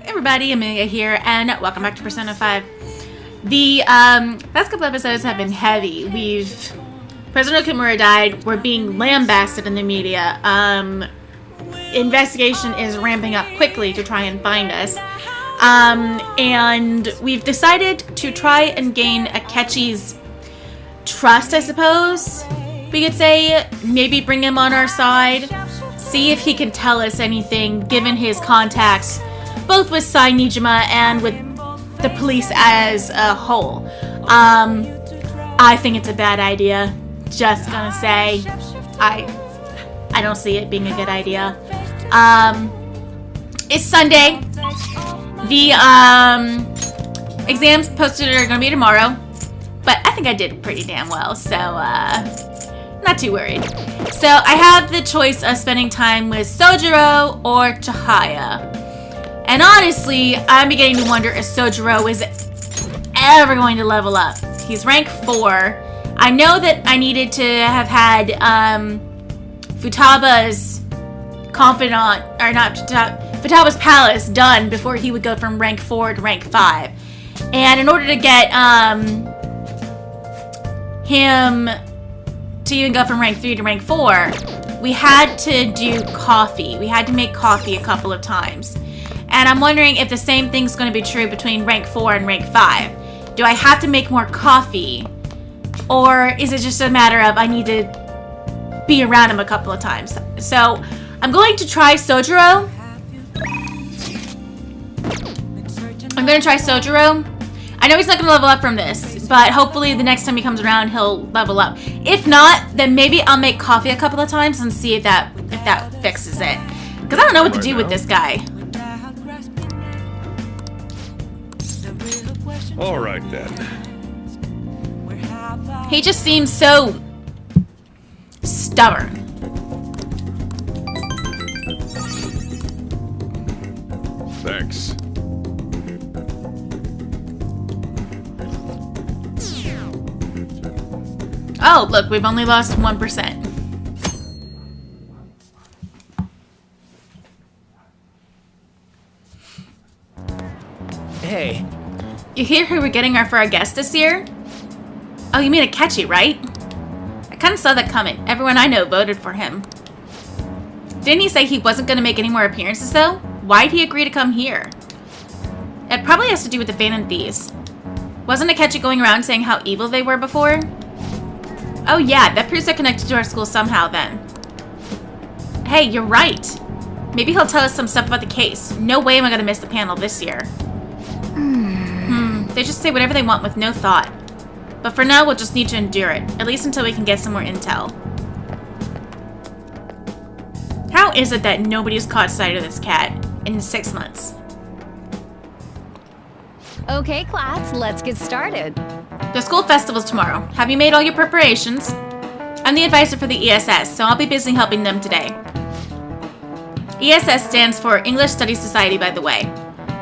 Everybody, Amelia here, and welcome back to Persona 5. The past couple episodes have been heavy. President Kimura died. We're being lambasted in the media. Investigation is ramping up quickly to try and find us. And we've decided to try and gain Akechi's trust, I suppose we could say. Maybe bring him on our side. See if he can tell us anything, given his contacts, both with Sai Nijima and with the police as a whole. I think it's a bad idea. Just gonna say, I don't see it being a good idea. It's Sunday. The exams posted are gonna be tomorrow, but I think I did pretty damn well, so not too worried. So I have the choice of spending time with Sojiro or Chihaya. And honestly, I'm beginning to wonder if Sojiro is ever going to level up. He's rank 4. I know that I needed to have had Futaba's confidant, or not Futaba's palace done before he would go from rank 4 to rank 5. And in order to get him to even go from rank 3 to rank 4, we had to do coffee. We had to make coffee a couple of times. And I'm wondering if the same thing's going to be true between rank 4 and rank 5. Do I have to make more coffee? Or is it just a matter of I need to be around him a couple of times? So I'm going to try Sojiro. I'm going to try Sojiro. I know he's not going to level up from this, but hopefully the next time he comes around, he'll level up. If not, then maybe I'll make coffee a couple of times and see if that fixes it. Because I don't know what to do with this guy. All right then. He just seems so stubborn. Thanks. Oh, look, we've only lost 1%. Hey. You hear who we're getting for our guest this year? Oh, you mean Akechi, right? I kind of saw that coming. Everyone I know voted for him. Didn't he say he wasn't going to make any more appearances, though? Why'd he agree to come here? It probably has to do with the Phantom Thieves. Wasn't Akechi going around saying how evil they were before? Oh yeah, that proves they're connected to our school somehow, then. Hey, you're right. Maybe he'll tell us some stuff about the case. No way am I going to miss the panel this year. They just say whatever they want with no thought. But for now, we'll just need to endure it. At least until we can get some more intel. How is it that nobody's caught sight of this cat in 6 months? Okay, class, let's get started. The school festival's tomorrow. Have you made all your preparations? I'm the advisor for the ESS, so I'll be busy helping them today. ESS stands for English Studies Society, by the way.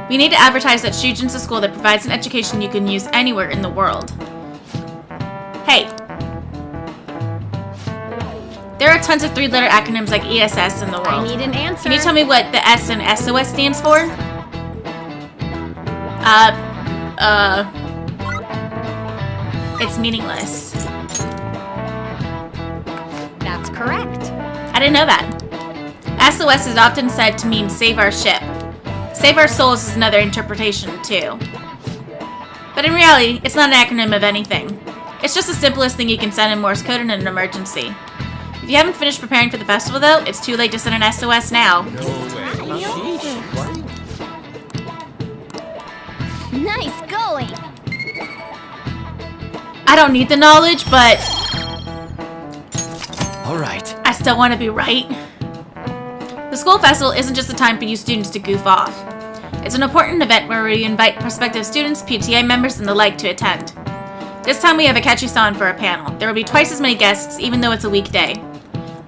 We need to advertise that Shujin's a school that provides an education you can use anywhere in the world. Hey. There are tons of 3-letter acronyms like ESS in the world. I need an answer. Can you tell me what the S in SOS stands for? It's meaningless. That's correct. I didn't know that. SOS is often said to mean save our ship. Save our souls is another interpretation, too. But in reality, it's not an acronym of anything. It's just the simplest thing you can send in Morse code in an emergency. If you haven't finished preparing for the festival, though, it's too late to send an SOS now. Nice going. I don't need the knowledge, but All right. I still want to be right. The school festival isn't just a time for you students to goof off. It's an important event where we invite prospective students, PTA members, and the like to attend. This time we have Akechi-san for a panel. There will be twice as many guests, even though it's a weekday.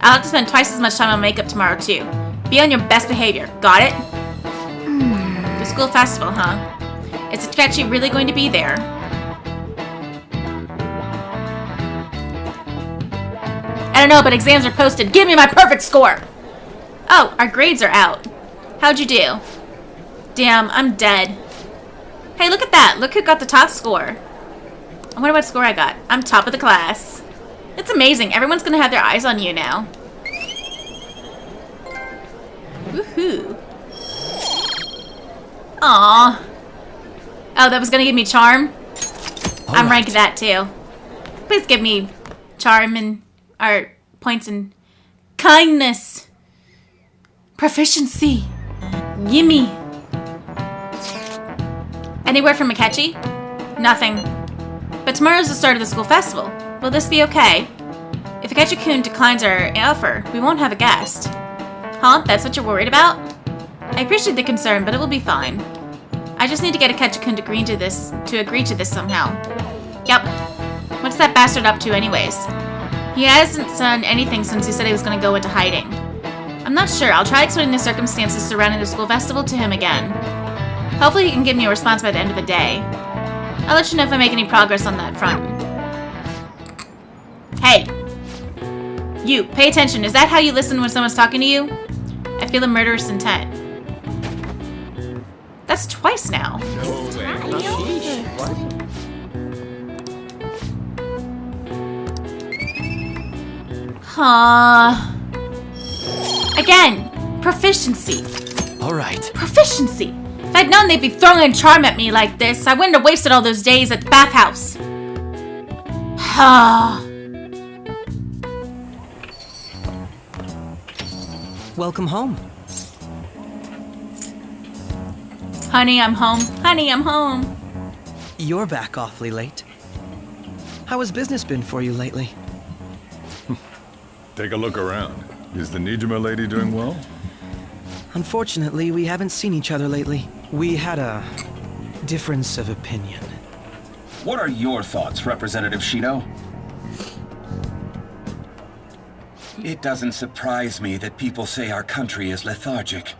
I'll have to spend twice as much time on makeup tomorrow, too. Be on your best behavior. Got it? The school festival, huh? Is Akechi really going to be there? I don't know, but exams are posted. Give me my perfect score! Oh, our grades are out. How'd you do? Damn, I'm dead. Hey, look at that. Look who got the top score. I wonder what score I got. I'm top of the class. It's amazing. Everyone's gonna have their eyes on you now. Woohoo. Aww. Oh, that was gonna give me charm? I'm ranking that too. Please give me charm and or points and kindness. Proficiency. Gimme. Any word from Akechi? Nothing. But tomorrow's the start of the school festival. Will this be okay? If Akechi-kun declines our offer, we won't have a guest. Huh? That's what you're worried about? I appreciate the concern, but it will be fine. I just need to get Akechi-kun to agree to this somehow. Yep. What's that bastard up to anyways? He hasn't done anything since he said he was going to go into hiding. I'm not sure. I'll try explaining the circumstances surrounding the school festival to him again. Hopefully he can give me a response by the end of the day. I'll let you know if I make any progress on that front. Hey! You, pay attention. Is that how you listen when someone's talking to you? I feel a murderous intent. That's twice now. Again, proficiency. All right. Proficiency. If I'd known they'd be throwing a charm at me like this, I wouldn't have wasted all those days at the bathhouse. Welcome home. Honey, I'm home. Honey, I'm home. You're back awfully late. How has business been for you lately? Take a look around. Is the Nijima lady doing well? Unfortunately, we haven't seen each other lately. We had a difference of opinion. What are your thoughts, Representative Shido? It doesn't surprise me that people say our country is lethargic.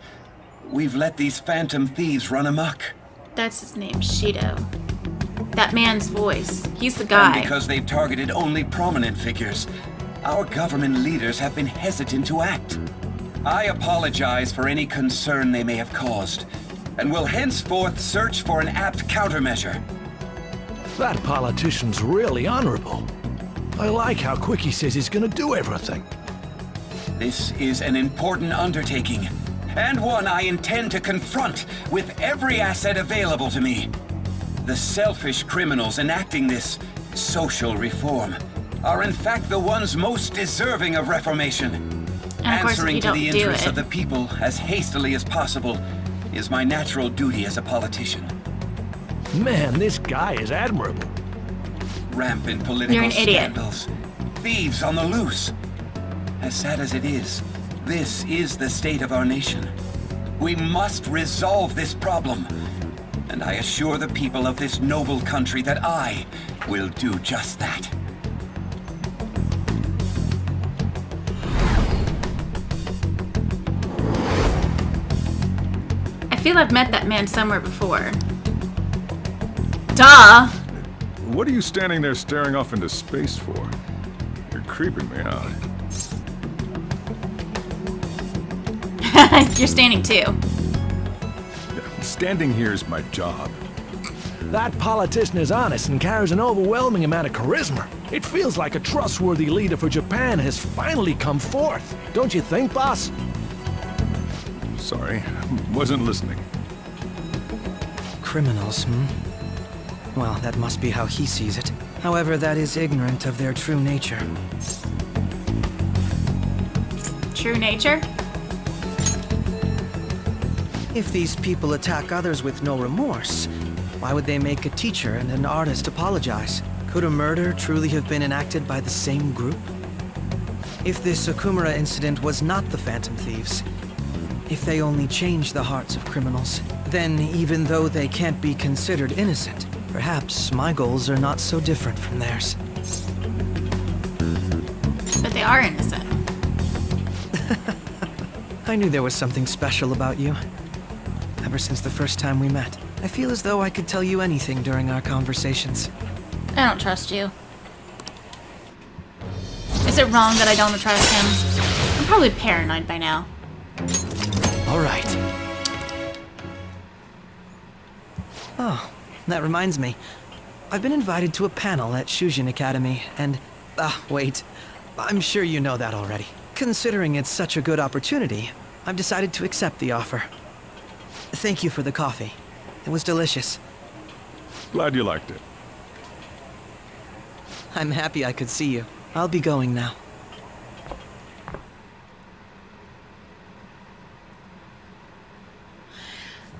We've let these phantom thieves run amok. That's his name, Shido. That man's voice. He's the guy. And because they've targeted only prominent figures, our government leaders have been hesitant to act. I apologize for any concern they may have caused, and will henceforth search for an apt countermeasure. That politician's really honorable. I like how quick he says he's gonna do everything. This is an important undertaking, and one I intend to confront with every asset available to me. The selfish criminals enacting this social reform are in fact the ones most deserving of reformation. And of course, Answering if you to the don't do interests it. of the people as hastily as possible is my natural duty as a politician. Man, this guy is admirable. Rampant political You're an idiot. scandals, thieves on the loose. As sad as it is, this is the state of our nation. We must resolve this problem, and I assure the people of this noble country that I will do just that. I feel I've met that man somewhere before. Duh! What are you standing there staring off into space for? You're creeping me out. You're standing too. Standing here is my job. That politician is honest and carries an overwhelming amount of charisma. It feels like a trustworthy leader for Japan has finally come forth. Don't you think, boss? Sorry, wasn't listening. Criminals, Well, that must be how he sees it. However, that is ignorant of their true nature. True nature? If these people attack others with no remorse, why would they make a teacher and an artist apologize? Could a murder truly have been enacted by the same group? If this Okumura incident was not the Phantom Thieves, if they only changed the hearts of criminals, then even though they can't be considered innocent, perhaps my goals are not so different from theirs. But they are innocent. I knew there was something special about you. Ever since the first time we met, I feel as though I could tell you anything during our conversations. I don't trust you. Is it wrong that I don't trust him? I'm probably paranoid by now. All right. Oh, that reminds me. I've been invited to a panel at Shujin Academy, and... wait. I'm sure you know that already. Considering it's such a good opportunity, I've decided to accept the offer. Thank you for the coffee. It was delicious. Glad you liked it. I'm happy I could see you. I'll be going now.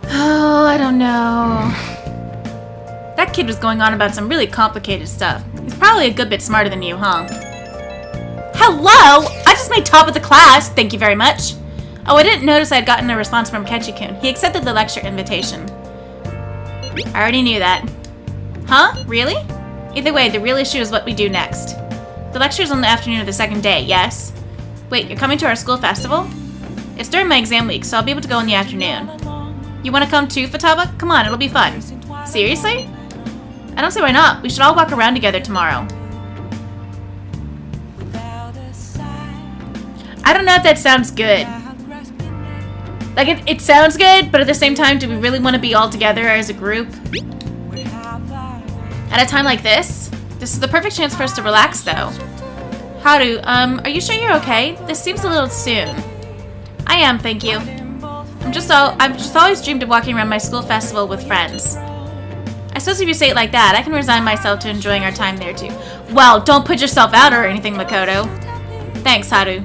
Oh, I don't know. That kid was going on about some really complicated stuff. He's probably a good bit smarter than you, huh? Hello! I just made top of the class, thank you very much. Oh, I didn't notice I had gotten a response from Ketchi-kun. He accepted the lecture invitation. I already knew that. Huh? Really? Either way, the real issue is what we do next. The lecture's on the afternoon of the second day, yes? Wait, you're coming to our school festival? It's during my exam week, so I'll be able to go in the afternoon. You want to come too, Futaba? Come on, it'll be fun. Seriously? I don't see why not. We should all walk around together tomorrow. I don't know if that sounds good. Like, it sounds good, but at the same time, do we really want to be all together as a group? At a time like this? This is the perfect chance for us to relax, though. Haru, are you sure you're okay? This seems a little soon. I am, thank you. I've just always dreamed of walking around my school festival with friends. I suppose if you say it like that, I can resign myself to enjoying our time there, too. Well, don't put yourself out or anything, Makoto. Thanks, Haru.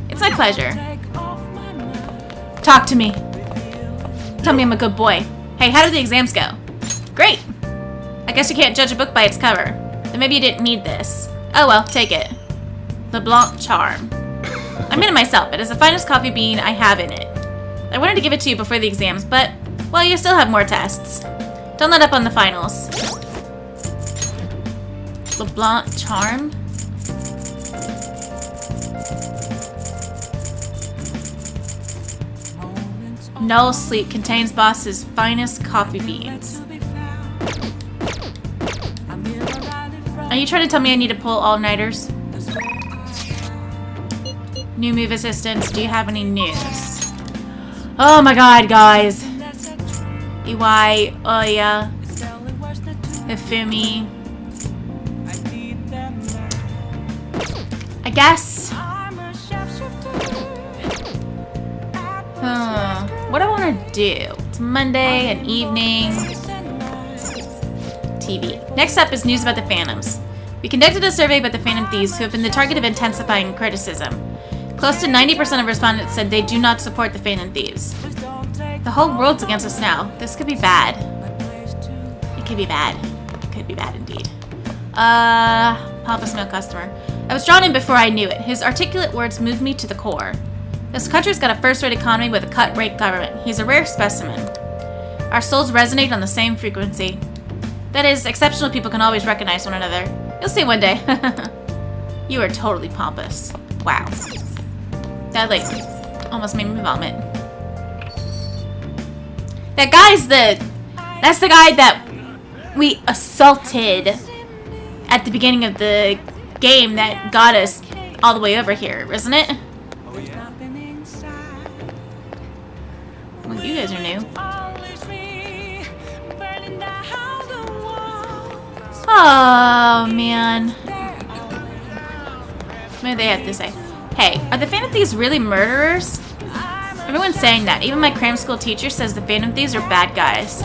It's my pleasure. Talk to me. Tell me I'm a good boy. Hey, how did the exams go? Great. I guess you can't judge a book by its cover. Then maybe you didn't need this. Oh well, take it. The Blanc Charm. I made it myself. It is the finest coffee bean I have in it. I wanted to give it to you before the exams, but, well, you still have more tests. Don't let up on the finals. The Blanc Charm? Null Sleep contains Boss's finest coffee beans. Are you trying to tell me I need to pull all-nighters? New move assistance. Do you have any news? Oh my god, guys. Iwai, Oya, Hifumi. I guess. What do I want to do? It's Monday, an evening. TV. Next up is news about the Phantoms. We conducted a survey about the Phantom Thieves who have been the target of intensifying criticism. Close to 90% of respondents said they do not support the Phantom Thieves. The whole world's against us now. This could be bad. It could be bad. It could be bad indeed. Pompous male customer. I was drawn in before I knew it. His articulate words moved me to the core. This country's got a first-rate economy with a cut-rate government. He's a rare specimen. Our souls resonate on the same frequency. That is, exceptional people can always recognize one another. You'll see one day. You are totally pompous. Wow. That, like, almost made me vomit. That guy's that's the guy that we assaulted at the beginning of the game that got us all the way over here, isn't it? Well, you guys are new. Oh, man. What do they have to say? Hey, are the Phantom Thieves really murderers? Everyone's saying that. Even my cram school teacher says the Phantom Thieves are bad guys.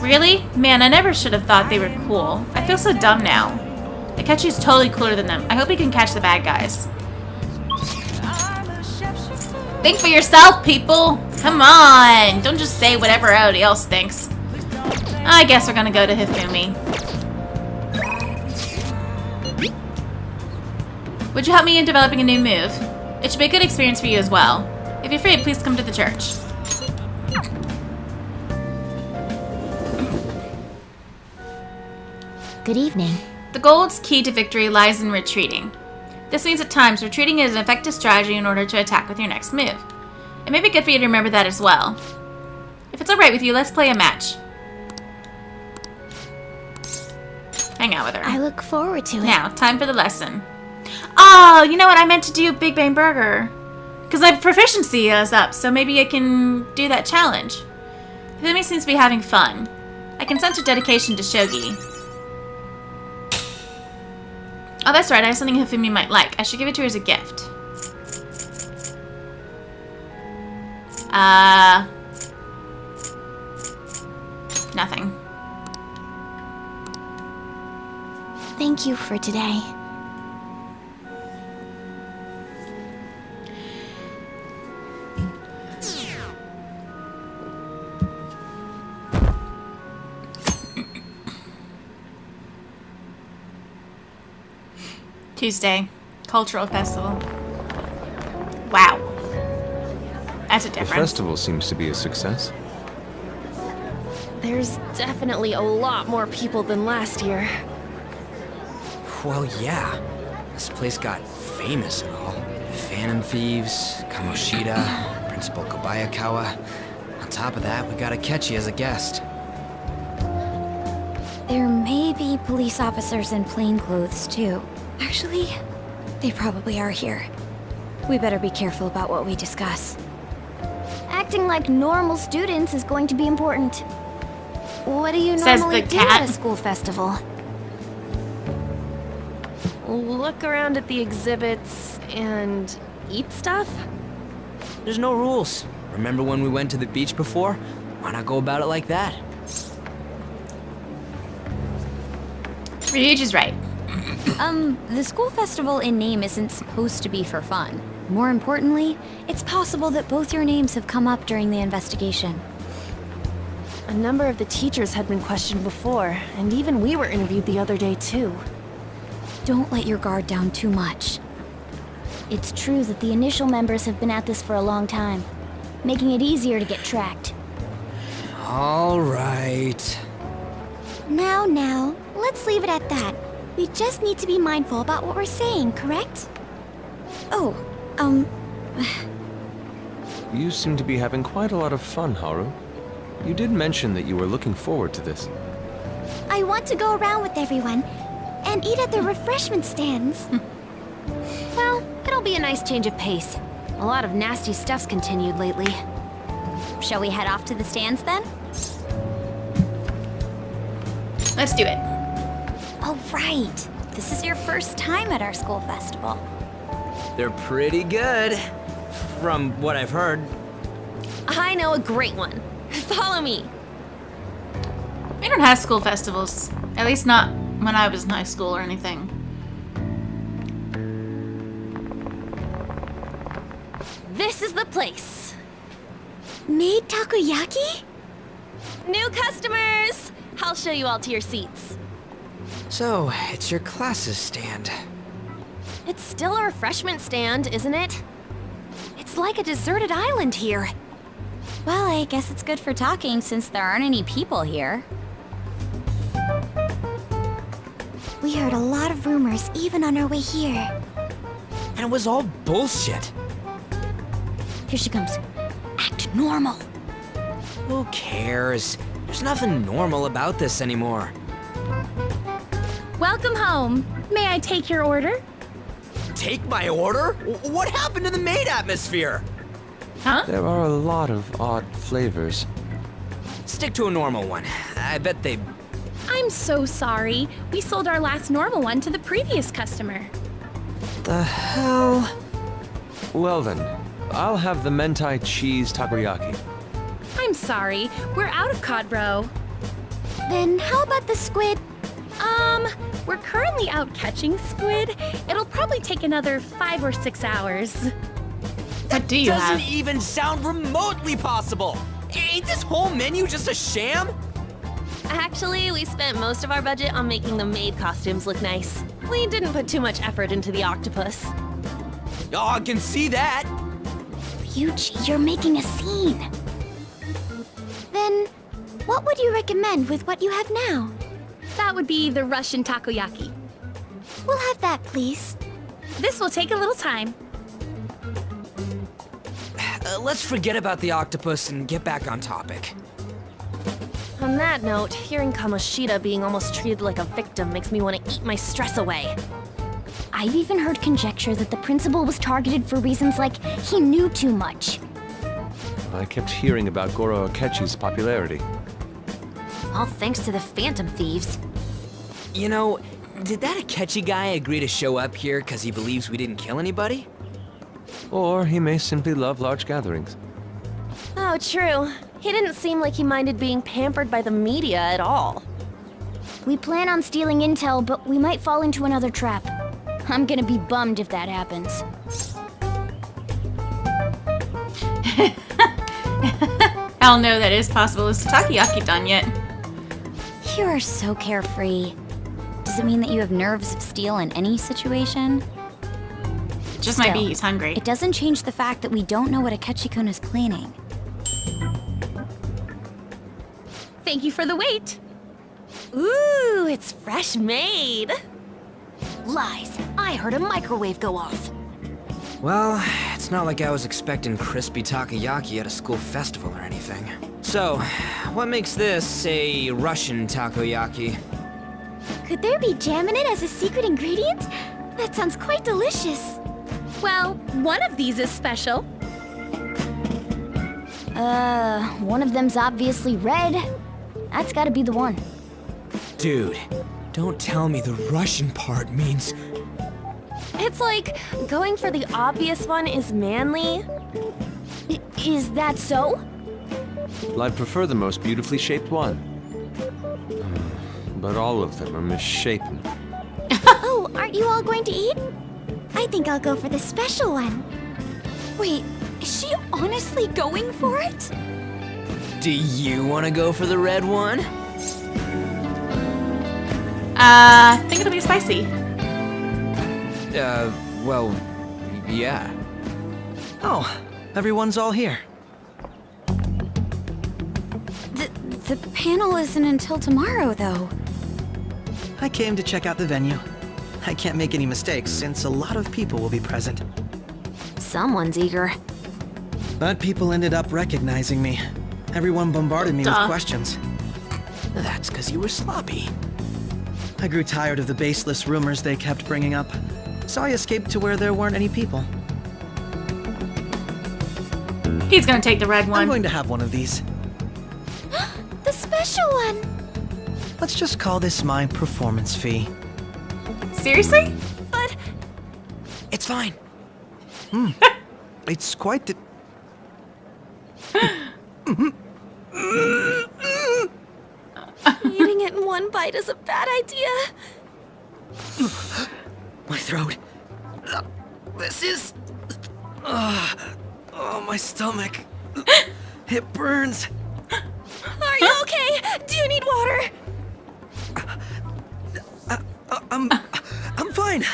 Really? Man, I never should have thought they were cool. I feel so dumb now. Akechi's totally cooler than them. I hope he can catch the bad guys. Think for yourself, people! Come on! Don't just say whatever everybody else thinks. I guess we're gonna go to Hifumi. Would you help me in developing a new move? It should be a good experience for you as well. If you're free, please come to the church. Good evening. The gold's key to victory lies in retreating. This means at times retreating is an effective strategy in order to attack with your next move. It may be good for you to remember that as well. If it's alright with you, let's play a match. Hang out with her. I look forward to it. Now, time for the lesson. Oh, you know what? I meant to do Big Bang Burger. Because my proficiency is up, so maybe I can do that challenge. Hifumi seems to be having fun. I can sense her dedication to shogi. Oh, that's right. I have something Hifumi might like. I should give it to her as a gift. Nothing. Thank you for today. Tuesday. Cultural festival. Wow. That's a The difference. festival seems to be a success. There's definitely a lot more people than last year. Well, yeah. This place got famous and all. Phantom Thieves, Kamoshida, Principal Kobayakawa. On top of that, we got Akechi as a guest. There may be police officers in plainclothes, too. Actually, they probably are here. We better be careful about what we discuss. Acting like normal students is going to be important. What do you Says normally the do cat. at a school festival? Look around at the exhibits and eat stuff? There's no rules. Remember when we went to the beach before? Why not go about it like that? Ryuji's right. The school festival in name isn't supposed to be for fun. More importantly, it's possible that both your names have come up during the investigation. A number of the teachers had been questioned before, and even we were interviewed the other day too. Don't let your guard down too much. It's true that the initial members have been at this for a long time, making it easier to get tracked. All right. Now, let's leave it at that. We just need to be mindful about what we're saying, correct? Oh, You seem to be having quite a lot of fun, Haru. You did mention that you were looking forward to this. I want to go around with everyone and eat at the refreshment stands. Well, it'll be a nice change of pace. A lot of nasty stuff's continued lately. Shall we head off to the stands then? Let's do it. Oh, right. This is your first time at our school festival. They're pretty good, from what I've heard. I know a great one. Follow me. We don't have school festivals. At least not when I was in high school or anything. This is the place. Made takoyaki? New customers! I'll show you all to your seats. So, it's your class's stand. It's still a refreshment stand, isn't it? It's like a deserted island here. well, I guess it's good for talking since there aren't any people here. We heard a lot of rumors even on our way here. And it was all bullshit. Here she comes. Act normal. Who cares? There's nothing normal about this anymore. Welcome home. May I take your order? Take my order? What happened to the maid atmosphere? Huh? There are a lot of odd flavors. Stick to a normal one. I bet they... I'm so sorry. We sold our last normal one to the previous customer. The hell? Well then, I'll have the mentai cheese takoyaki. I'm sorry. We're out of cod bro. Then how about the squid? We're currently out catching squid. It'll probably take another 5 or 6 hours. What do you Doesn't have? even sound remotely possible. Ain't this whole menu just a sham? Actually, we spent most of our budget on making the maid costumes look nice. We didn't put too much effort into the octopus. Oh, I can see that. Ryuji, you're making a scene. Then, what would you recommend with what you have now? That would be the Russian takoyaki. We'll have that, please. This will take a little time. Let's forget about the octopus and get back on topic. On that note, hearing Kamoshida being almost treated like a victim makes me want to eat my stress away. I've even heard conjecture that the principal was targeted for reasons like he knew too much. I kept hearing about Goro Akechi's popularity. All thanks to the Phantom Thieves. You know, did that Akechi guy agree to show up here because he believes we didn't kill anybody? Or he may simply love large gatherings. Oh, true. He didn't seem like he minded being pampered by the media at all. We plan on stealing intel, but we might fall into another trap. I'm gonna be bummed if that happens. Hell no, that is possible. Is Takoyaki done yet? You are so carefree. Does it mean that you have nerves of steel in any situation? Just might be Still, he's hungry. It doesn't change the fact that we don't know what Akechi-kun is planning. Thank you for the wait. Ooh, it's fresh made. Lies. I heard a microwave go off. Well, it's not like I was expecting crispy takoyaki at a school festival or anything. So, what makes this a Russian takoyaki? Could there be jam in it as a secret ingredient? That sounds quite delicious. Well, one of these is special. One of them's obviously red. That's gotta be the one. Dude, don't tell me the Russian part means... It's like going for the obvious one is manly. Is that so? Well, I'd prefer the most beautifully shaped one. But all of them are misshapen. Oh, aren't you all going to eat? I think I'll go for the special one. Wait, is she honestly going for it? Do you want to go for the red one? I think it'll be spicy. Well, yeah. Oh, everyone's all here. The panel isn't until tomorrow, though. I came to check out the venue. I can't make any mistakes since a lot of people will be present. Someone's eager. But people ended up recognizing me. Everyone bombarded me with questions. That's because you were sloppy. I grew tired of the baseless rumors they kept bringing up, so I escaped to where there weren't any people. He's gonna take the red I'm one. going to have one of these. The special one! Let's just call this my performance fee. Seriously? But It's fine. It's quite the... eating it in one bite is a bad idea. My throat. This is... oh, my stomach. It burns. Are you okay? Do you need water? I'm fine.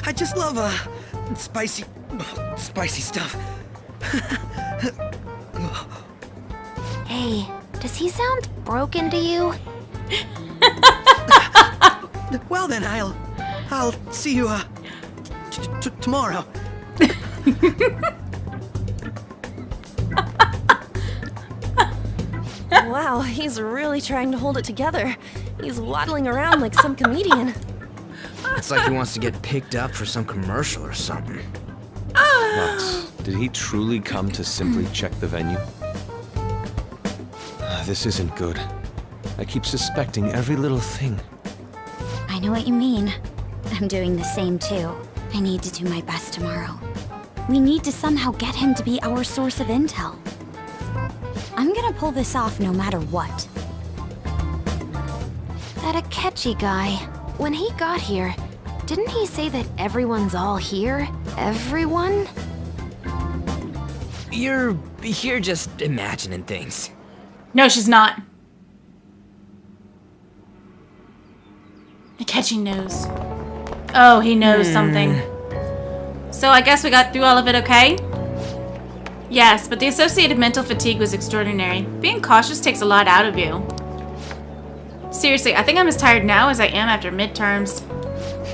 I just love spicy stuff. Hey, does he sound broken to you? Well then, I'll see you tomorrow. Wow, he's really trying to hold it together. He's waddling around like some comedian. It's like he wants to get picked up for some commercial or something. Lux, did he truly come to simply check the venue? This isn't good. I keep suspecting every little thing. I know what you mean. I'm doing the same too. I need to do my best tomorrow. We need to somehow get him to be our source of intel. I'm gonna pull this off no matter what. That Akechi guy, when he got here, didn't he say that everyone's all here? Everyone? You're just imagining things. No, she's not. Akechi knows. Oh, he knows something. So I guess we got through all of it okay? Yes, but the associated mental fatigue was extraordinary. Being cautious takes a lot out of you. Seriously, I think I'm as tired now as I am after midterms.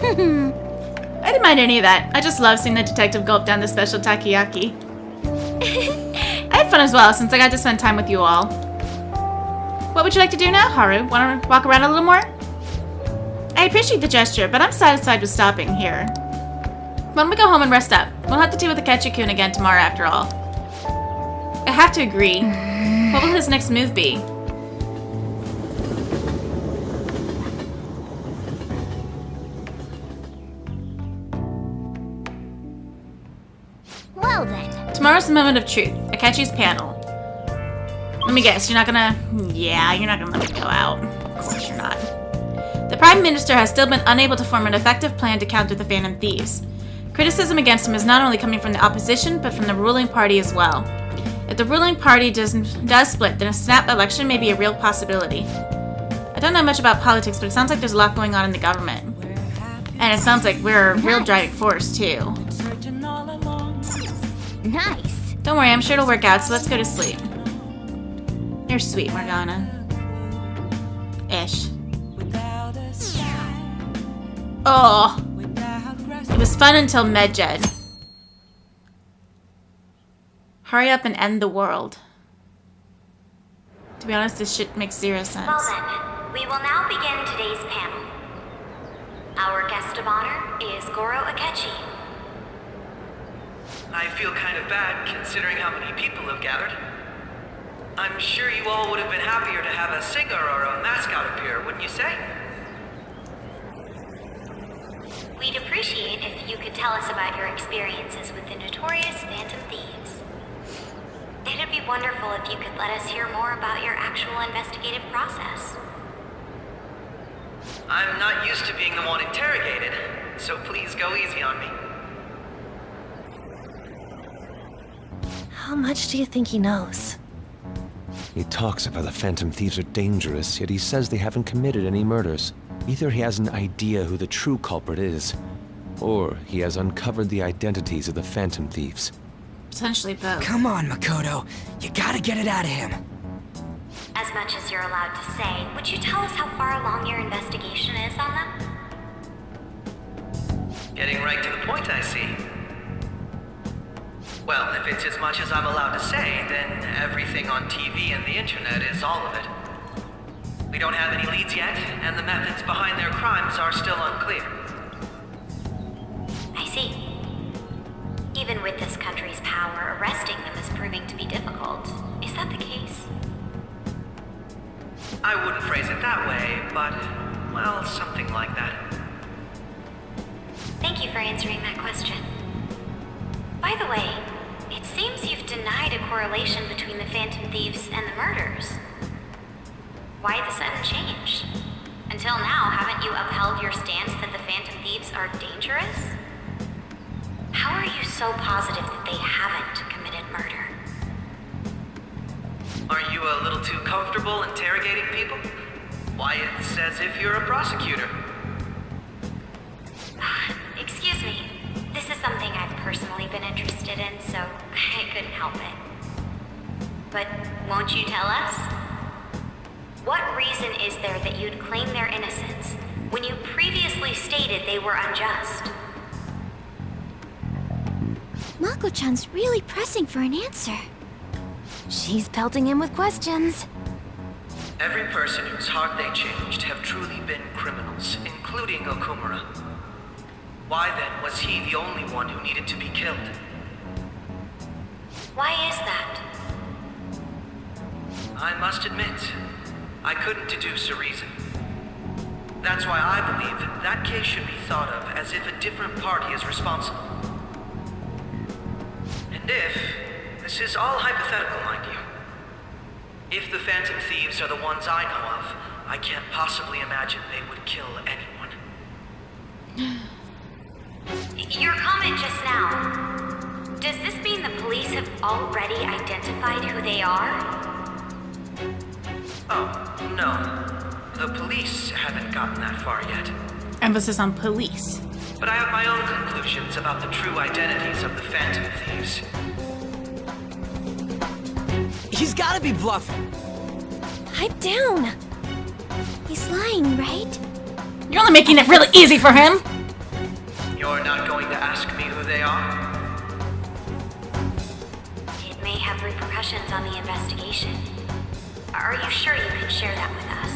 I didn't mind any of that. I just love seeing the detective gulp down the special takoyaki. I had fun as well, since I got to spend time with you all. What would you like to do now, Haru? Want to walk around a little more? I appreciate the gesture, but I'm satisfied with stopping here. Why don't we go home and rest up? We'll have to deal with Akechi-kun again tomorrow after all. I have to agree. What will his next move be? Tomorrow's the moment of truth. Akechi's panel. Let me guess, you're not gonna... Yeah, you're not gonna let me go out. Of course you're not. The Prime Minister has still been unable to form an effective plan to counter the Phantom Thieves. Criticism against him is not only coming from the opposition, but from the ruling party as well. If the ruling party does split, then a snap election may be a real possibility. I don't know much about politics, but it sounds like there's a lot going on in the government. And it sounds like we're a real driving force, too. Nice. Don't worry, I'm sure it'll work out, so let's go to sleep. You're sweet, Morgana. Ish. Oh. It was fun until Medjed. Hurry up and end the world. To be honest, this shit makes zero sense. Well then, we will now begin today's panel. Our guest of honor is Goro Akechi. I feel kind of bad considering how many people have gathered. I'm sure you all would have been happier to have a singer or a mascot appear, wouldn't you say? We'd appreciate if you could tell us about your experiences with the notorious Phantom Thieves. It'd be wonderful if you could let us hear more about your actual investigative process. I'm not used to being the one interrogated, so please go easy on me. How much do you think he knows? He talks about the Phantom Thieves are dangerous, yet he says they haven't committed any murders. Either he has an idea who the true culprit is, or he has uncovered the identities of the Phantom Thieves. Potentially both. Come on, Makoto. You gotta get it out of him. As much as you're allowed to say, would you tell us how far along your investigation is on them? Getting right to the point, I see. Well, if it's as much as I'm allowed to say, then everything on TV and the internet is all of it. We don't have any leads yet, and the methods behind their crimes are still unclear. I see. Even with this country's power, arresting them is proving to be difficult. Is that the case? I wouldn't phrase it that way, but, well, something like that. Thank you for answering that question. By the way, it seems you've denied a correlation between the Phantom Thieves and the murders. Why the sudden change? Until now, haven't you upheld your stance that the Phantom Thieves are dangerous? How are you so positive that they haven't committed murder? Are you a little too comfortable interrogating people? Why, it's as if you're a prosecutor. Excuse me. This is something I've personally been interested in, so I couldn't help it. But won't you tell us? What reason is there that you'd claim their innocence when you previously stated they were unjust? Mako-chan's really pressing for an answer. She's pelting him with questions. Every person whose heart they changed have truly been criminals, including Okumura. Why then was he the only one who needed to be killed? Why is that? I must admit, I couldn't deduce a reason. That's why I believe that case should be thought of as if a different party is responsible. And this is all hypothetical, mind you. If the Phantom Thieves are the ones I know of, I can't possibly imagine they would kill anyone. Your comment just now, does this mean the police have already identified who they are? Oh, no. The police haven't gotten that far yet. Emphasis on police. But I have my own conclusions about the true identities of the Phantom Thieves. He's gotta be bluffing. Pipe down. He's lying, right? You're only making it really easy for him. You're not going to ask me who they are? It may have repercussions on the investigation. Are you sure you can share that with us?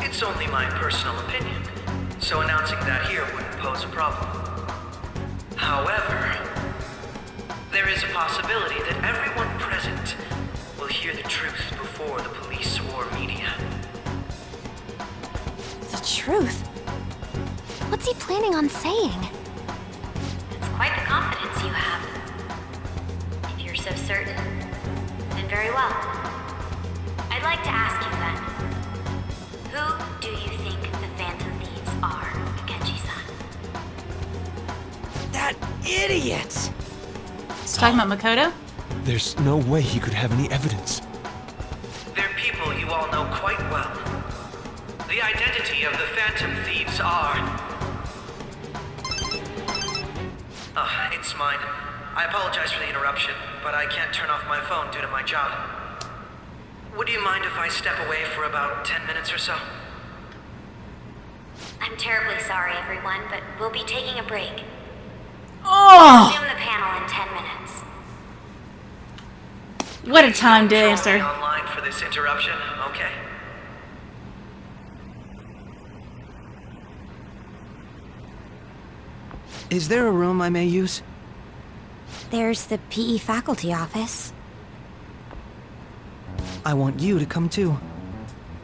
It's only my personal opinion, so announcing that here wouldn't pose a problem. However, there is a possibility that everyone present will hear the truth before the police or media. The truth? What's he planning on saying? It's quite the confidence you have. certain? And very well. I'd like to ask you then, who do you think the Phantom Thieves are, Akechi-san? That idiot! He's talking about Makoto? There's no way he could have any evidence. They're people you all know quite well. The identity of the Phantom Thieves are... it's mine. I apologize for the interruption, but I can't turn off my phone due to my job. Would you mind if I step away for about 10 minutes or so? I'm terribly sorry, everyone, but we'll be taking a break. Oh! Resume the panel in 10 minutes. What a time Control me dancer. online for this interruption, okay? Is there a room I may use? There's the PE faculty office. I want you to come too.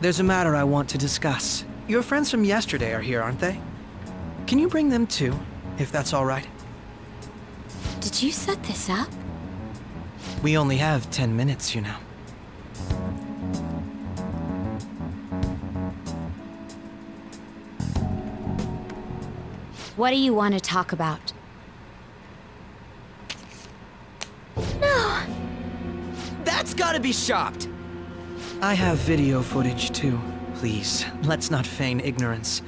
There's a matter I want to discuss. Your friends from yesterday are here, aren't they? Can you bring them too, if that's all right? Did you set this up? We only have 10 minutes, you know. What do you want to talk about? No! That's gotta be shopped! I have video footage too. Please, let's not feign ignorance.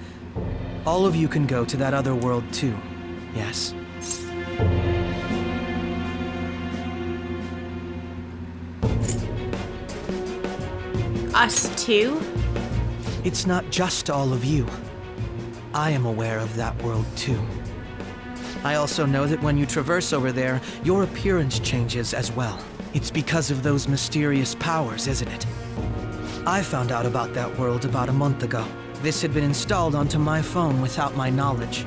All of you can go to that other world too, yes? Us too? It's not just all of you. I am aware of that world too. I also know that when you traverse over there, your appearance changes as well. It's because of those mysterious powers, isn't it? I found out about that world about a month ago. This had been installed onto my phone without my knowledge.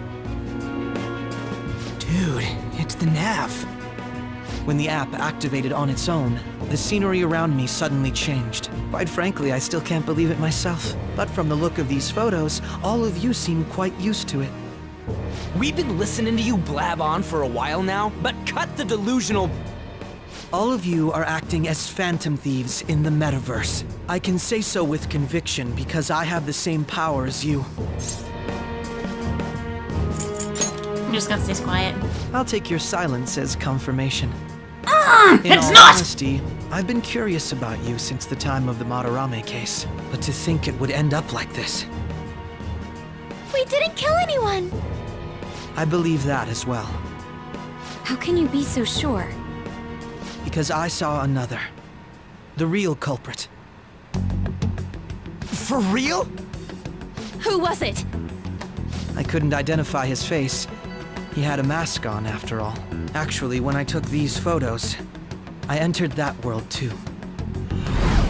Dude, it's the nav. When the app activated on its own, the scenery around me suddenly changed. Quite frankly, I still can't believe it myself. But from the look of these photos, all of you seem quite used to it. We've been listening to you blab on for a while now, but cut the delusional... All of you are acting as Phantom Thieves in the metaverse. I can say so with conviction because I have the same power as you. I'm just gonna stay quiet. I'll take your silence as confirmation. In It's all not! honesty, I've been curious about you since the time of the Madarame case. But to think it would end up like this. We didn't kill anyone! I believe that as well. How can you be so sure? Because I saw another. The real culprit. For real? Who was it? I couldn't identify his face. He had a mask on, after all. Actually, when I took these photos, I entered that world too.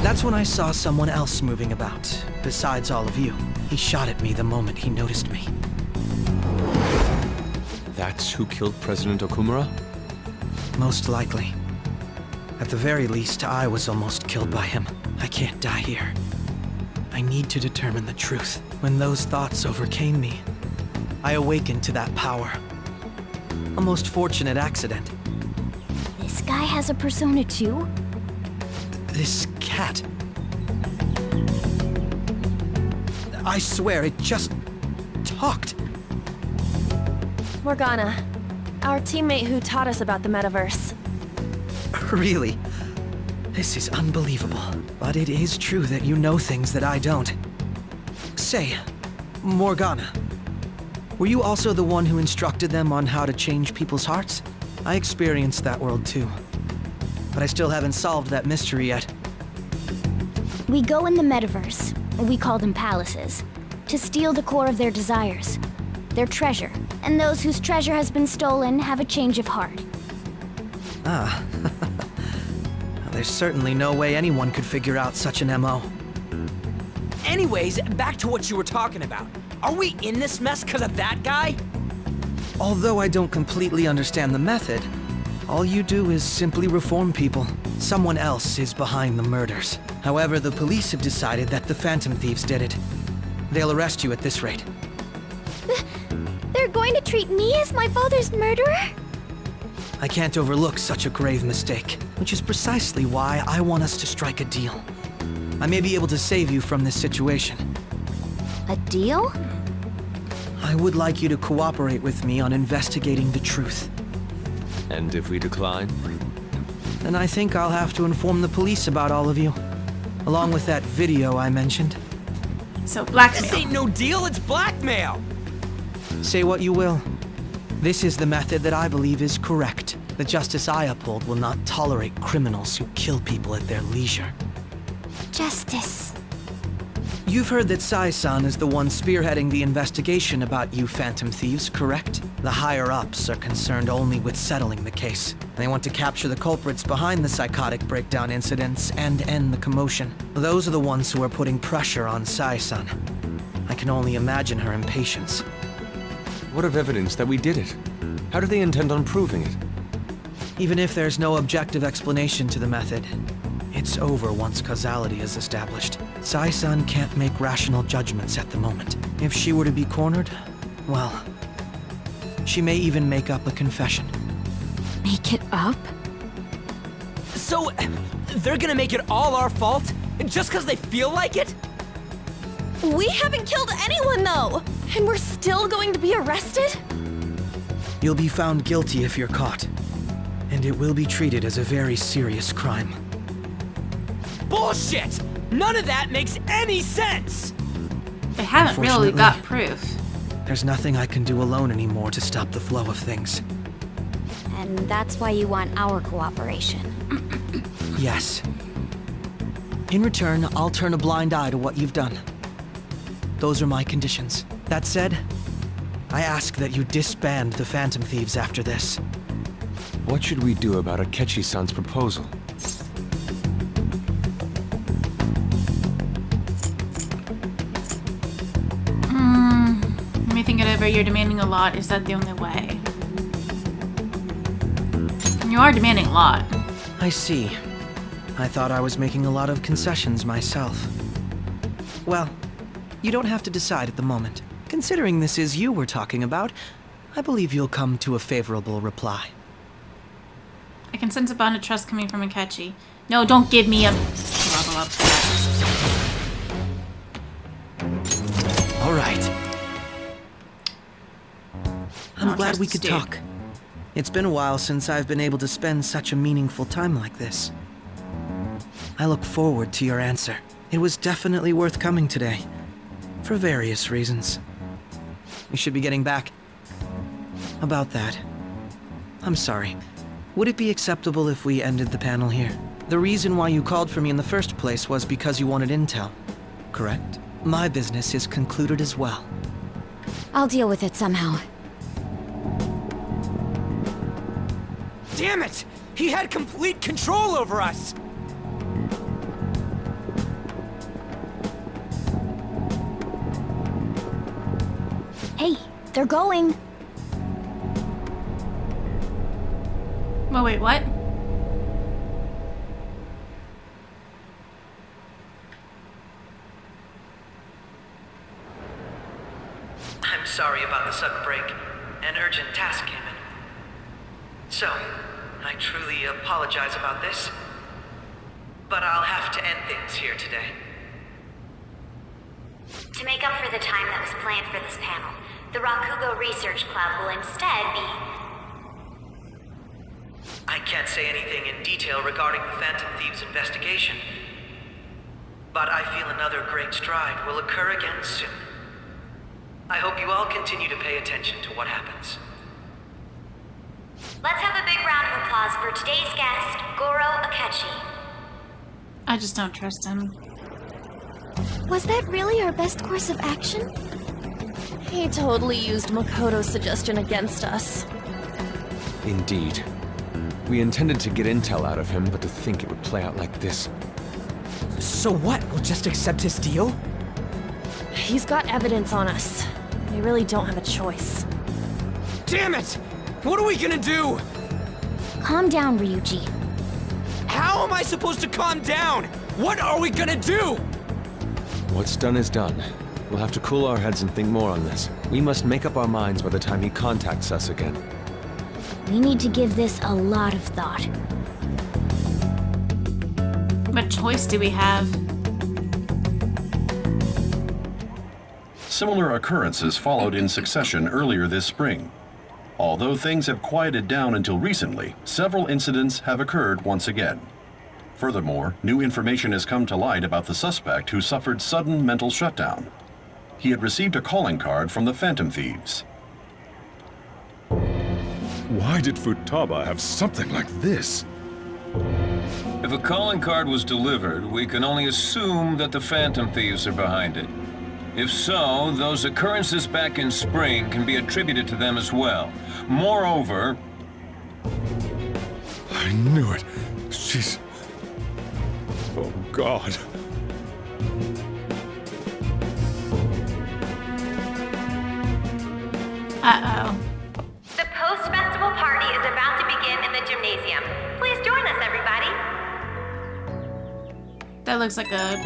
That's when I saw someone else moving about, besides all of you. He shot at me the moment he noticed me. That's who killed President Okumura? Most likely. At the very least, I was almost killed by him. I can't die here. I need to determine the truth. When those thoughts overcame me, I awakened to that power. A most fortunate accident. This guy has a persona too? This cat. I swear, it just talked. Morgana, our teammate who taught us about the metaverse. Really? This is unbelievable. But it is true that you know things that I don't. Say, Morgana, were you also the one who instructed them on how to change people's hearts? I experienced that world too. But I still haven't solved that mystery yet. We go in the metaverse, we call them palaces, to steal the core of their desires, their treasure. And those whose treasure has been stolen have a change of heart. Ah. There's certainly no way anyone could figure out such an MO. Anyways, back to what you were talking about. Are we in this mess because of that guy? Although I don't completely understand the method, all you do is simply reform people. Someone else is behind the murders. However, the police have decided that the Phantom Thieves did it. They'll arrest you at this rate. They're going to treat me as my father's murderer? I can't overlook such a grave mistake, which is precisely why I want us to strike a deal. I may be able to save you from this situation. A deal? I would like you to cooperate with me on investigating the truth. And if we decline? Then I think I'll have to inform the police about all of you, along with that video I mentioned. So blackmail. This ain't no deal, it's blackmail! Say what you will. This is the method that I believe is correct. The justice I uphold will not tolerate criminals who kill people at their leisure. Justice. You've heard that Sai-san is the one spearheading the investigation about you Phantom Thieves, correct? The higher-ups are concerned only with settling the case. They want to capture the culprits behind the psychotic breakdown incidents and end the commotion. Those are the ones who are putting pressure on Sai-san. I can only imagine her impatience. What of evidence that we did it? How do they intend on proving it? Even if there's no objective explanation to the method, it's over once causality is established. Sai-san can't make rational judgments at the moment. If she were to be cornered, well, she may even make up a confession. Make it up? So, they're gonna make it all our fault? Just because they feel like it? We haven't killed anyone, though! And we're still going to be arrested? You'll be found guilty if you're caught, and it will be treated as a very serious crime. Bullshit! None of that makes any sense! They haven't really Unfortunately, got proof. There's nothing I can do alone anymore to stop the flow of things. And that's why you want our cooperation. Yes. In return, I'll turn a blind eye to what you've done. Those are my conditions. That said, I ask that you disband the Phantom Thieves after this. What should we do about Akechi-san's proposal? Let me think it over. You're demanding a lot. Is that the only way? You are demanding a lot. I see. I thought I was making a lot of concessions myself. Well, you don't have to decide at the moment. Considering this is you we're talking about, I believe you'll come to a favorable reply. I can sense a bond of trust coming from Akechi. No, don't give me a level up for that. All right. I'm I'll glad trust we this could dude. talk. It's been a while since I've been able to spend such a meaningful time like this. I look forward to your answer. It was definitely worth coming today, for various reasons. We should be getting back. About that, I'm sorry. Would it be acceptable if we ended the panel here? The reason why you called for me in the first place was because you wanted intel, correct? My business is concluded as well. I'll deal with it somehow. Damn it! He had complete control over us! Hey, they're going. Well, wait, what? I'm sorry about the sudden break. An urgent task came in. So, I truly apologize about this, but I'll have to end things here today. To make up for the time that was planned for this panel, the Rakugo Research Club will instead be... I can't say anything in detail regarding the Phantom Thieves investigation, but I feel another great stride will occur again soon. I hope you all continue to pay attention to what happens. Let's have a big round of applause for today's guest, Goro Akechi. I just don't trust him. Was that really our best course of action? He totally used Makoto's suggestion against us. Indeed. We intended to get intel out of him, but to think it would play out like this. So what? We'll just accept his deal? He's got evidence on us. We really don't have a choice. Damn it! What are we gonna do? Calm down, Ryuji. How am I supposed to calm down? What are we gonna do? What's done is done. We'll have to cool our heads and think more on this. We must make up our minds by the time he contacts us again. We need to give this a lot of thought. What choice do we have? Similar occurrences followed in succession earlier this spring. Although things have quieted down until recently, several incidents have occurred once again. Furthermore, new information has come to light about the suspect who suffered sudden mental shutdown. He had received a calling card from the Phantom Thieves. Why did Futaba have something like this? If a calling card was delivered, we can only assume that the Phantom Thieves are behind it. If so, those occurrences back in spring can be attributed to them as well. Moreover... I knew it. She's... Oh, God. Uh-oh. The post-festival party is about to begin in the gymnasium. Please join us, everybody. That looks like a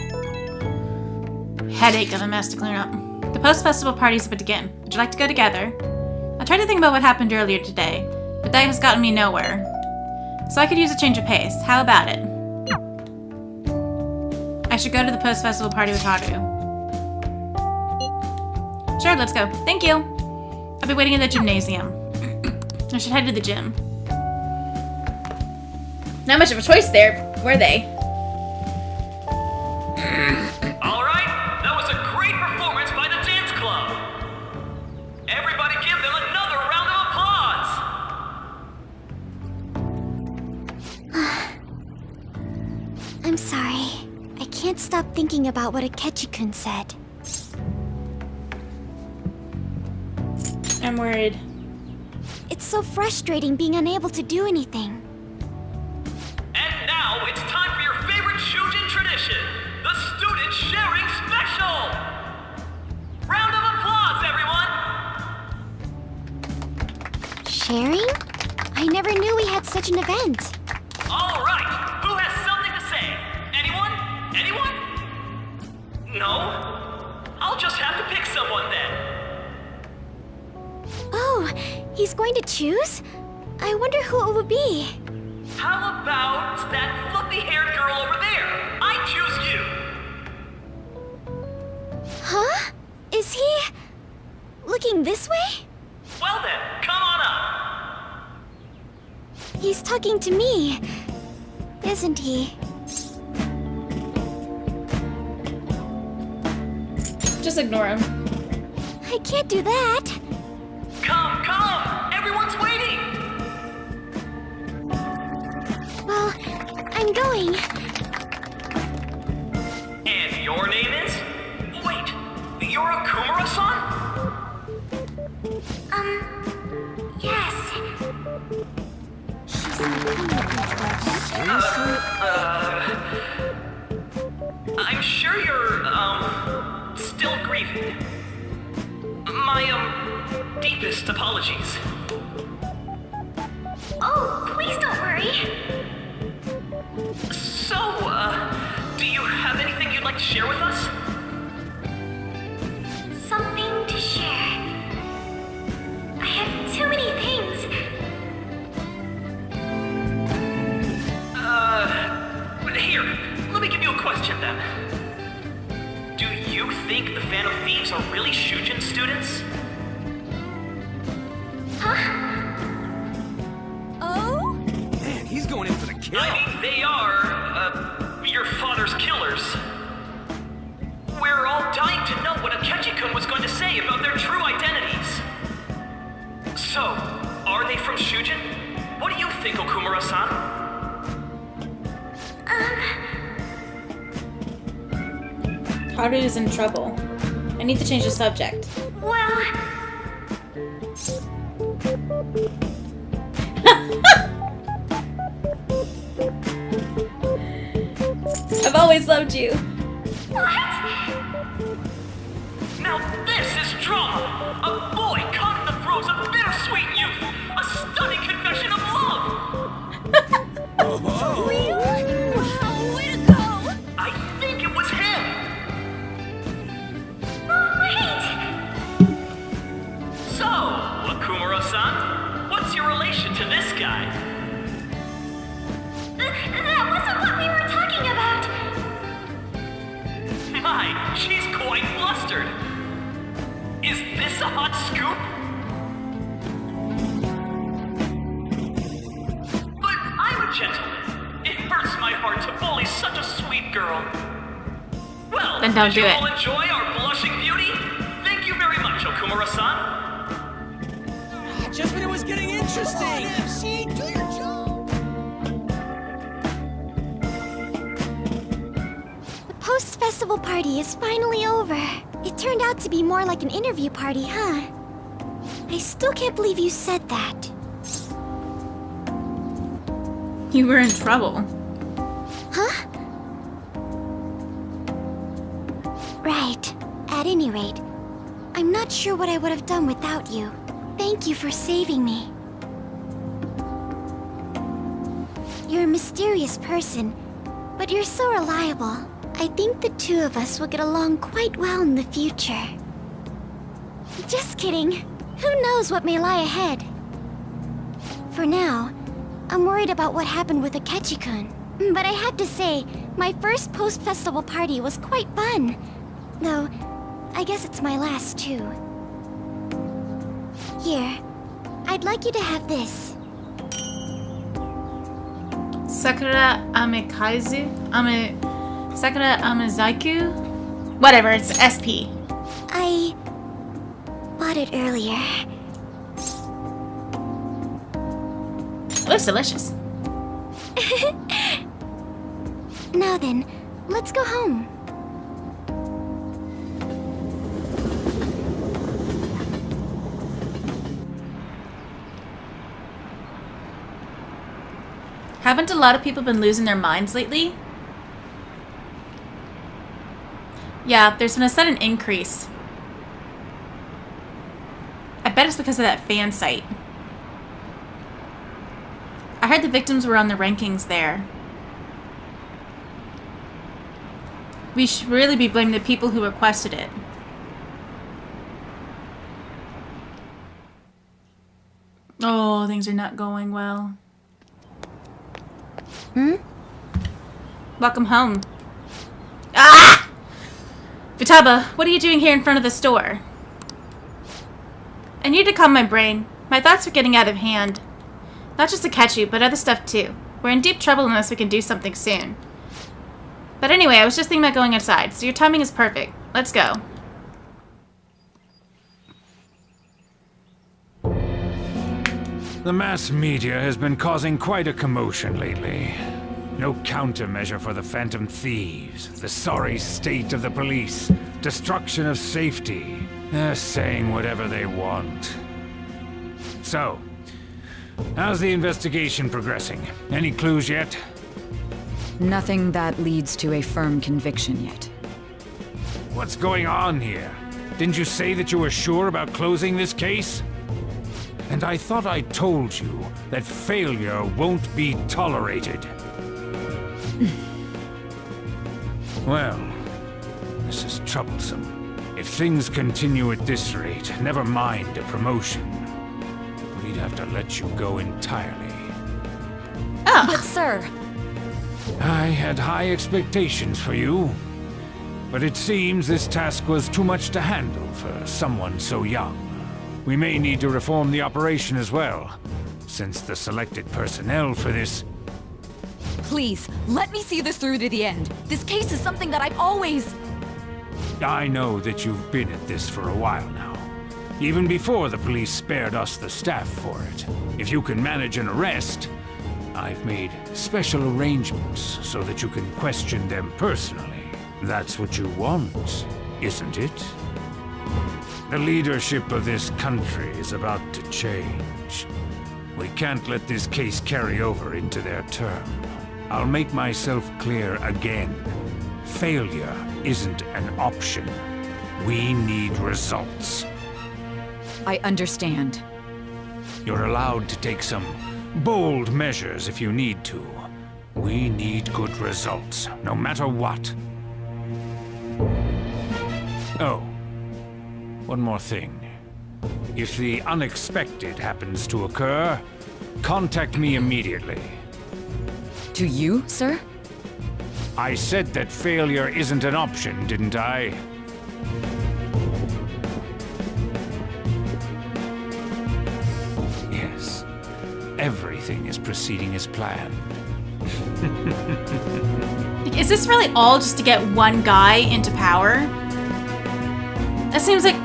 headache of a mess to clear up. The post-festival party is about to begin. Would you like to go together? I tried to think about what happened earlier today, but that has gotten me nowhere. So I could use a change of pace. How about it? I should go to the post-festival party with Haru. Sure, let's go. Thank you. I'll be waiting in the gymnasium. I should head to the gym. Not much of a choice there, were they? Alright, that was a great performance by the dance club. Everybody give them another round of applause. I'm sorry. I can't stop thinking about what Akechi-kun said. I'm worried. It's so frustrating being unable to do anything. And now it's time for your favorite Shujin tradition, the Student Sharing Special! Round of applause, everyone! Sharing? I never knew we had such an event. All right, who has something to say? Anyone? Anyone? No? I'll just have to pick someone then. Oh, he's going to choose? I wonder who it would be. How about that fluffy-haired girl over there? I choose you! Huh? Is he... looking this way? Well then, come on up! He's talking to me, isn't he? Just ignore him. I can't do that. Come, come! Everyone's waiting! Well, I'm going. And your name is? Wait, you're a Kumura-san? Yes. I'm sure you're, still grieving. My, deepest apologies. Oh, please don't worry. So, do you have anything you'd like to share with us? Something to share. I have too many things. Here, let me give you a question then. Do you think the Phantom Thieves are really Shujin students? Oh? Man, he's going in for the kill. I mean, they are, your father's killers. We're all dying to know what Akechi-kun was going to say about their true identities. So, are they from Shujin? What do you think, Okumura-san? Haru is in trouble. I need to change the subject. Well... I've always loved you. What? Now this is drama! A boy caught in the throes of bittersweet youth! A stunning confession of love! Real? Wow, way to go! I think it was him! Wait! So, Okumura-san, what's your relation to this my, she's quite flustered. Is this a hot scoop? But I'm a gentleman. It hurts my heart to bully such a sweet girl. Well, then don't did do you it. all enjoy our blushing beauty? Thank you very much, Okumura-san. Just when it was getting interesting! MC, do your job! The post-festival party is finally over. It turned out to be more like an interview party, huh? I still can't believe you said that. You were in trouble. Huh? Right. At any rate, I'm not sure what I would have done without you. Thank you for saving me. You're a mysterious person, but you're so reliable. I think the two of us will get along quite well in the future. Just kidding. Who knows what may lie ahead? For now, I'm worried about what happened with Akechi-kun. But I have to say, my first post-festival party was quite fun. Though, I guess it's my last too. Here, I'd like you to have this. Sakura Sakura Amazaiku? Whatever, it's SP. I bought it earlier. Looks delicious. Now then, let's go home. Haven't a lot of people been losing their minds lately? Yeah, there's been a sudden increase. I bet it's because of that fan site. I heard the victims were on the rankings there. We should really be blaming the people who requested it. Oh, things are not going well. Welcome home. Ah! Futaba, what are you doing here in front of the store? I need to calm my brain. My thoughts are getting out of hand. Not just Akechi, but other stuff too. We're in deep trouble unless we can do something soon. But anyway, I was just thinking about going outside, so your timing is perfect. Let's go. The mass media has been causing quite a commotion lately. No countermeasure for the Phantom Thieves, the sorry state of the police, destruction of safety. They're saying whatever they want. So, how's the investigation progressing? Any clues yet? Nothing that leads to a firm conviction yet. What's going on here? Didn't you say that you were sure about closing this case? And I thought I told you that failure won't be tolerated. Well, this is troublesome. If things continue at this rate, never mind a promotion, we'd have to let you go entirely. Oh. But sir... I had high expectations for you, but it seems this task was too much to handle for someone so young. We may need to reform the operation as well, since the selected personnel for this... Please, let me see this through to the end. This case is something that I've always... I know that you've been at this for a while now. Even before the police spared us the staff for it. If you can manage an arrest, I've made special arrangements so that you can question them personally. That's what you want, isn't it? The leadership of this country is about to change. We can't let this case carry over into their term. I'll make myself clear again. Failure isn't an option. We need results. I understand. You're allowed to take some bold measures if you need to. We need good results, no matter what. Oh. One more thing. If the unexpected happens to occur, contact me immediately. To you, sir? I said that failure isn't an option, didn't I? Yes. Everything is proceeding as planned. Like, is this really all just to get one guy into power? That seems like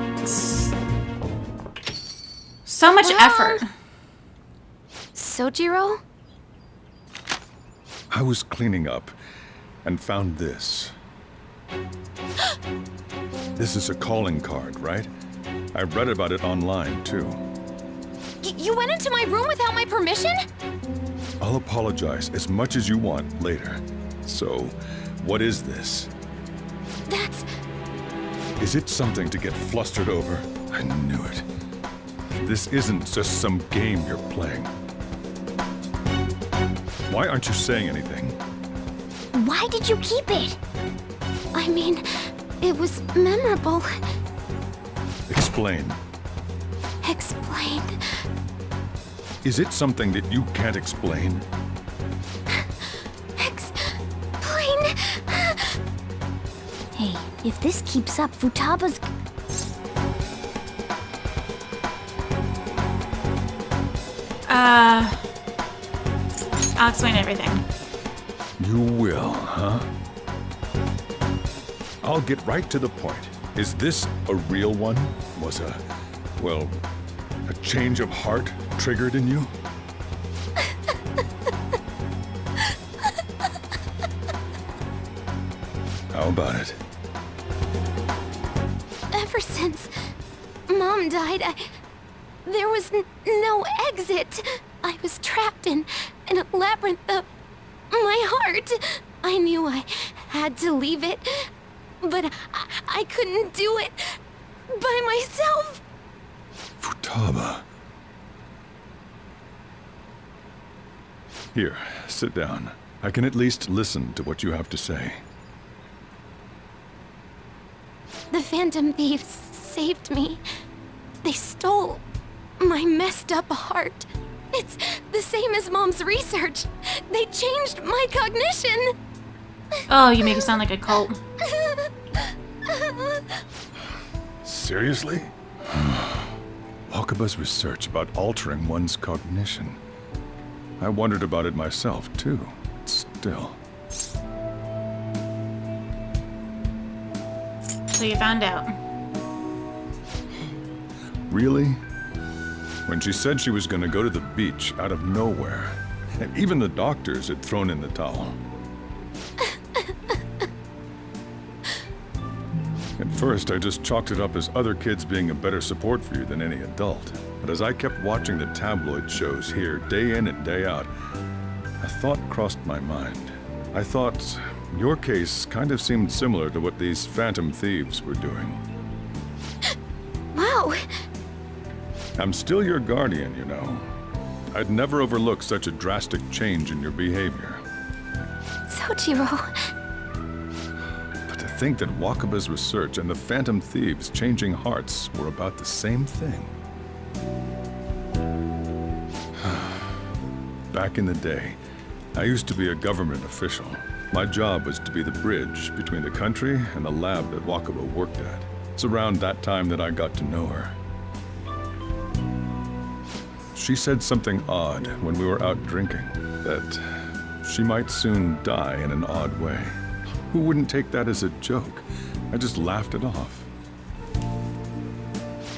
so much effort. Sojiro? I was cleaning up and found this. This is a calling card, right? I read about it online, too. You went into my room without my permission? I'll apologize as much as you want later. So, what is this? That's... Is it something to get flustered over? I knew it. This isn't just some game you're playing. Why aren't you saying anything? Why did you keep it? I mean, it was memorable. Explain. Explain. Is it something that you can't explain? Explain. Hey, if this keeps up, Futaba's... I'll explain everything. You will, huh? I'll get right to the point. Is this a real one? Was a change of heart triggered in you? How about it? Ever since Mom died, there was no exit. I was trapped in a labyrinth of my heart. I knew I had to leave it, but I couldn't do it by myself. Futaba. Here, sit down. I can at least listen to what you have to say. The Phantom Thieves saved me. They stole my messed up heart. It's the same as Mom's research. They changed my cognition. Oh, you make it sound like a cult. Seriously? Wakaba's research about altering one's cognition. I wondered about it myself, too. Still. So you found out. Really? When she said she was going to go to the beach out of nowhere, and even the doctors had thrown in the towel. At first, I just chalked it up as other kids being a better support for you than any adult. But as I kept watching the tabloid shows here, day in and day out, a thought crossed my mind. I thought your case kind of seemed similar to what these Phantom Thieves were doing. Wow. I'm still your guardian, you know. I'd never overlook such a drastic change in your behavior. Sojiro. But to think that Wakaba's research and the Phantom Thieves changing hearts were about the same thing. Back in the day, I used to be a government official. My job was to be the bridge between the country and the lab that Wakaba worked at. It's around that time that I got to know her. She said something odd when we were out drinking, that she might soon die in an odd way. Who wouldn't take that as a joke? I just laughed it off.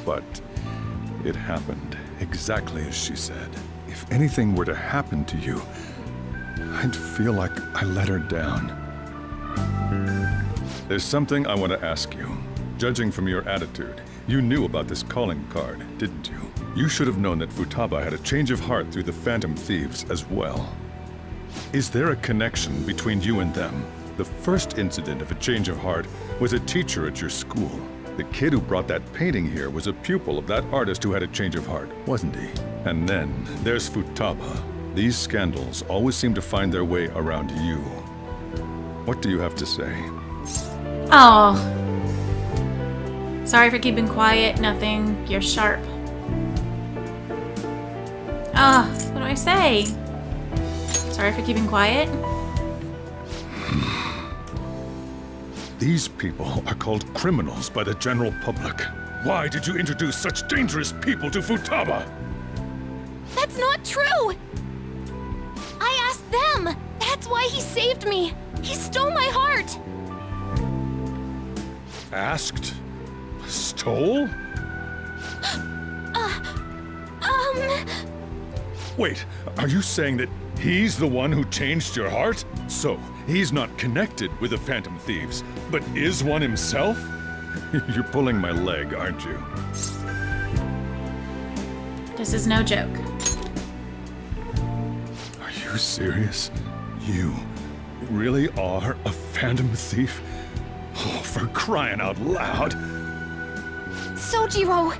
But it happened exactly as she said. If anything were to happen to you, I'd feel like I let her down. There's something I want to ask you. Judging from your attitude, you knew about this calling card, didn't you? You should have known that Futaba had a change of heart through the Phantom Thieves as well. Is there a connection between you and them? The first incident of a change of heart was a teacher at your school. The kid who brought that painting here was a pupil of that artist who had a change of heart, wasn't he? And then there's Futaba. These scandals always seem to find their way around you. What do you have to say? Oh. Sorry for keeping quiet. Nothing. You're sharp. What do I say? Sorry for keeping quiet. These people are called criminals by the general public. Why did you introduce such dangerous people to Futaba? That's not true! I asked them! That's why he saved me! He stole my heart! Asked? Stole? Wait, are you saying that he's the one who changed your heart? So, he's not connected with the Phantom Thieves, but is one himself? You're pulling my leg, aren't you? This is no joke. Are you serious? You really are a Phantom Thief? Oh, for crying out loud! Sojiro!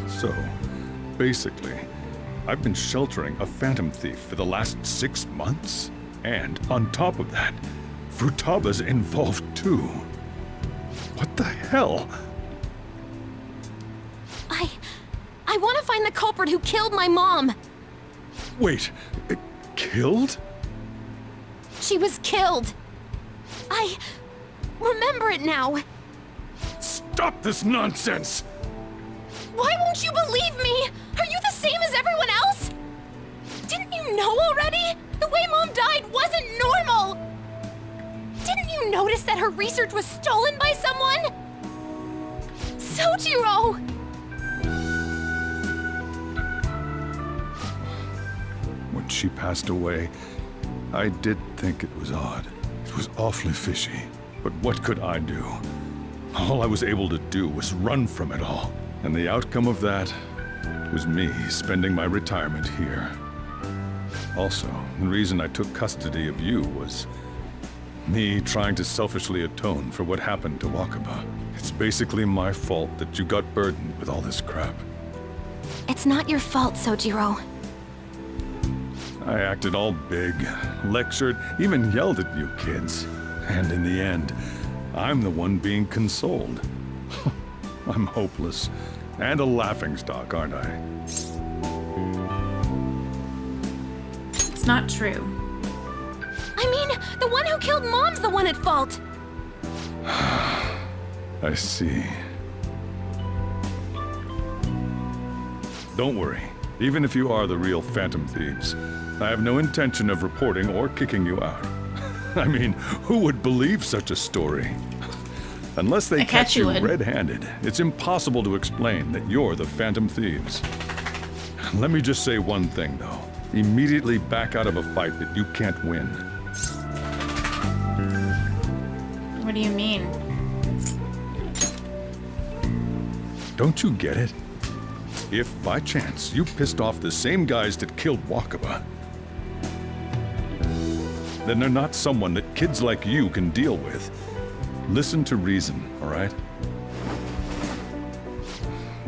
So, basically, I've been sheltering a Phantom Thief for the last 6 months. And on top of that, Futaba's involved too. What the hell? I want to find the culprit who killed my mom! Wait, killed? She was killed! I remember it now! Stop this nonsense! Why won't you believe me? Are you the same as everyone else? Didn't you know already? The way Mom died wasn't normal! Didn't you notice that her research was stolen by someone? Sojiro! When she passed away, I did think it was odd. It was awfully fishy. But what could I do? All I was able to do was run from it all. And the outcome of that was me spending my retirement here. Also, the reason I took custody of you was me trying to selfishly atone for what happened to Wakaba. It's basically my fault that you got burdened with all this crap. It's not your fault, Sojiro. I acted all big, lectured, even yelled at you kids. And in the end, I'm the one being consoled. I'm hopeless. And a laughingstock, aren't I? It's not true. I mean, the one who killed Mom's the one at fault! I see. Don't worry. Even if you are the real Phantom Thieves, I have no intention of reporting or kicking you out. I mean, who would believe such a story? Unless they catch you red-handed, it's impossible to explain that you're the Phantom Thieves. Let me just say one thing, though. Immediately back out of a fight that you can't win. What do you mean? Don't you get it? If, by chance, you pissed off the same guys that killed Wakaba, then they're not someone that kids like you can deal with. Listen to reason, all right?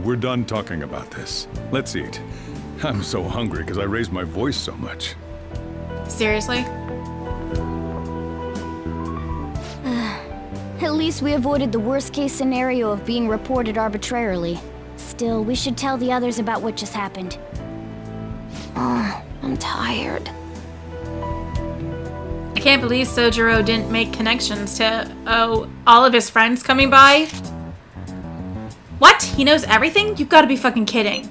We're done talking about this. Let's eat. I'm so hungry because I raised my voice so much. Seriously? At least we avoided the worst-case scenario of being reported arbitrarily. Still, we should tell the others about what just happened. I'm tired. I can't believe Sojiro didn't make connections to, all of his friends coming by. What? He knows everything? You've got to be fucking kidding.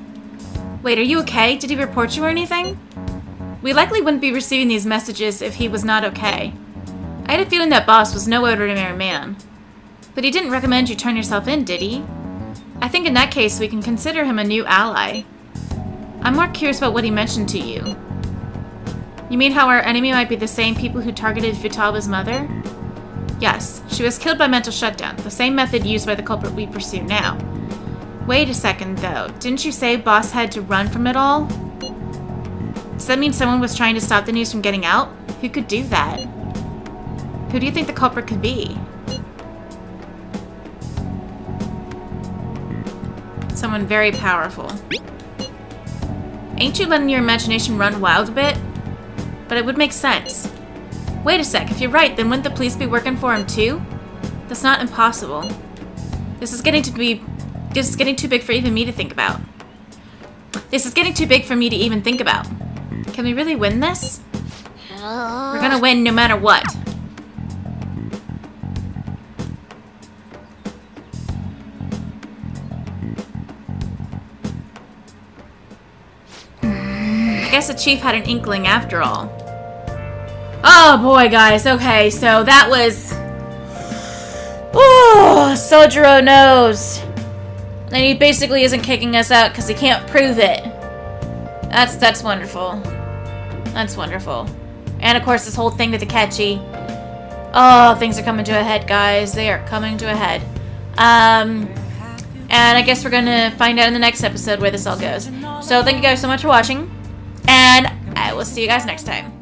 Wait, are you okay? Did he report you or anything? We likely wouldn't be receiving these messages if he was not okay. I had a feeling that boss was no ordinary man. But he didn't recommend you turn yourself in, did he? I think in that case we can consider him a new ally. I'm more curious about what he mentioned to you. You mean how our enemy might be the same people who targeted Futaba's mother? Yes, she was killed by mental shutdown, the same method used by the culprit we pursue now. Wait a second, though. Didn't you say Boss had to run from it all? Does that mean someone was trying to stop the news from getting out? Who could do that? Who do you think the culprit could be? Someone very powerful. Ain't you letting your imagination run wild a bit? But it would make sense. Wait a sec, if you're right, then wouldn't the police be working for him too? That's not impossible. This is getting too big for even me to think about. This is getting too big for me to even think about. Can we really win this? We're gonna win no matter what. guess the chief had an inkling after all. Oh boy, guys. Okay, so that was... Oh, Sojiro knows. And he basically isn't kicking us out because he can't prove it. That's wonderful. That's wonderful. And of course, this whole thing with Takechi. Oh, things are coming to a head, guys. They are coming to a head. And I guess we're gonna find out in the next episode where this all goes. So thank you guys so much for watching. And I will see you guys next time.